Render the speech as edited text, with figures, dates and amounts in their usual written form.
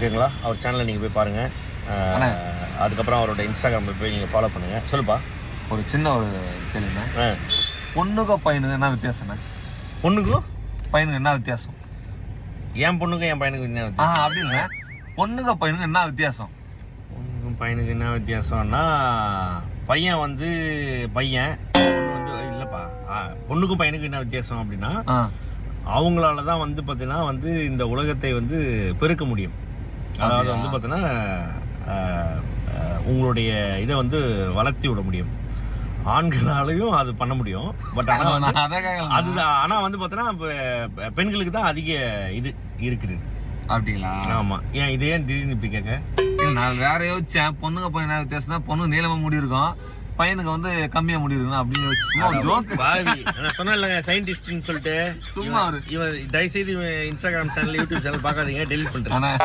ஓகேங்களா? அவர் சேனலை நீங்கள் போய் பாருங்கள். அதுக்கப்புறம் அவரோட இன்ஸ்டாகிராமில் போய் நீங்கள் ஃபாலோ பண்ணுங்கள். சொல்லுப்பா. ஒரு சின்ன ஒரு கேள்விண்ணே, பொண்ணுக்கும் பையனுக்கு என்ன வித்தியாசம்ண்ணே? பொண்ணுக்கும் பையனுக்கு என்ன வித்தியாசம்? என் பொண்ணுக்கும் என் பையனுக்கு என்ன வித்தியாசம்? அப்படின்னா பொண்ணுக்கும் பையனுக்கு என்ன வித்தியாசம்? பொண்ணுக்கும் பையனுக்கு என்ன வித்தியாசம்னா, பையன் வந்து பையன், பொண்ணு வந்து இல்லைப்பா. பொண்ணுக்கும் பையனுக்கு என்ன வித்தியாசம் அப்படின்னா, அவங்களால தான் வந்து பார்த்தீங்கன்னா வந்து இந்த உலகத்தை வந்து பெருக்க முடியும். அதாவது வந்து பார்த்தீங்கன்னா உங்களுடைய இதை வந்து வளர்த்தி விட முடியும். ஆண்களாலையும் அது பண்ண முடியும். பட் ஆனால் அதுதான், ஆனால் வந்து பார்த்தீங்கன்னா பெண்களுக்கு தான் அதிக இது இருக்குது. அப்படிங்களா? ஆமாம். ஏன் இதை ஏன் திடீர்னு இப்படி கேட்க? நான் வேற யோசிச்சேன். பொண்ணுங்க பையன் என்ன வித்தியாசம்னா, பொண்ணு நீளமாக முடி இருக்கும், பையனுக்கு வந்து கம்மியா முடி இருக்கணும் அப்படின்னு ஜோக். நான் சொன்னேன் இல்லைங்க சயின்டிஸ்ட்னு சொல்லிட்டு. சும்மா இவன் தயவுசெய்து இன்ஸ்டாகிராம் சேனல் யூடியூப் சேனல் பார்க்காதீங்க, டெலிட் பண்ணுறேன்.